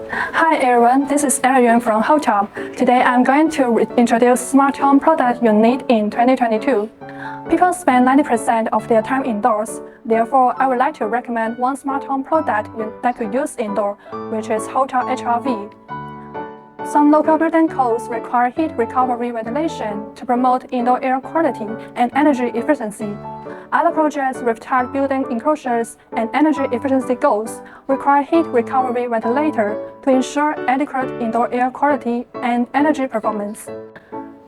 Hi everyone, this is Yuan from Holtop. Today I'm going to introduce smart home product you need in 2022. People spend 90% of their time indoors. Therefore, I would like to recommend one smart home product that could use indoor, which is Holtop HRV. Some local building codes require heat recovery ventilation to promote indoor air quality and energy efficiency. Other projects with tight building enclosures and energy efficiency goals require heat recovery ventilator to ensure adequate indoor air quality and energy performance.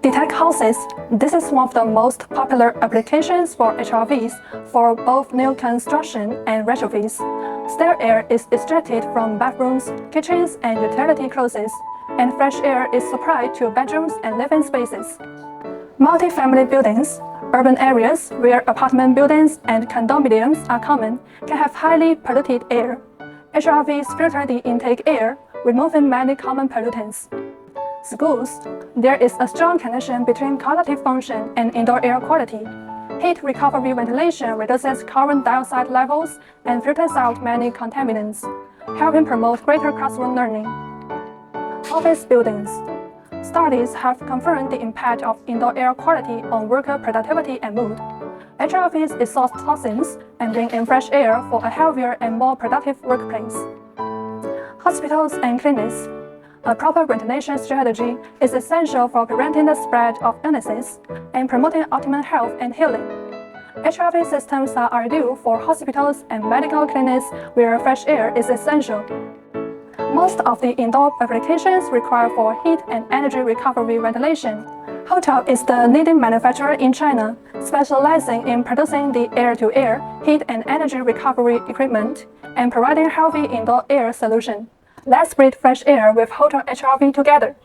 Detached houses. This is one of the most popular applications for HRVs for both new construction and retrofits. Stale air is extracted from bathrooms, kitchens, and utility closets, and fresh air is supplied to bedrooms and living spaces. Multi-family buildings. Urban areas where apartment buildings and condominiums are common can have highly polluted air. HRVs filter the intake air, removing many common pollutants. Schools. There is a strong connection between cognitive function and indoor air quality. Heat recovery ventilation reduces carbon dioxide levels and filters out many contaminants, helping promote greater classroom learning. Office buildings. Studies have confirmed the impact of indoor air quality on worker productivity and mood. HRVs exhaust toxins and bring in fresh air for a healthier and more productive workplace. Hospitals and clinics. A proper ventilation strategy is essential for preventing the spread of illnesses and promoting optimal health and healing. HRV systems are ideal for hospitals and medical clinics where fresh air is essential. Most of the indoor applications require for heat and energy recovery ventilation. Holtop is the leading manufacturer in China, specializing in producing the air-to-air heat and energy recovery equipment and providing healthy indoor air solution. Let's breathe fresh air with Holtop HRV together.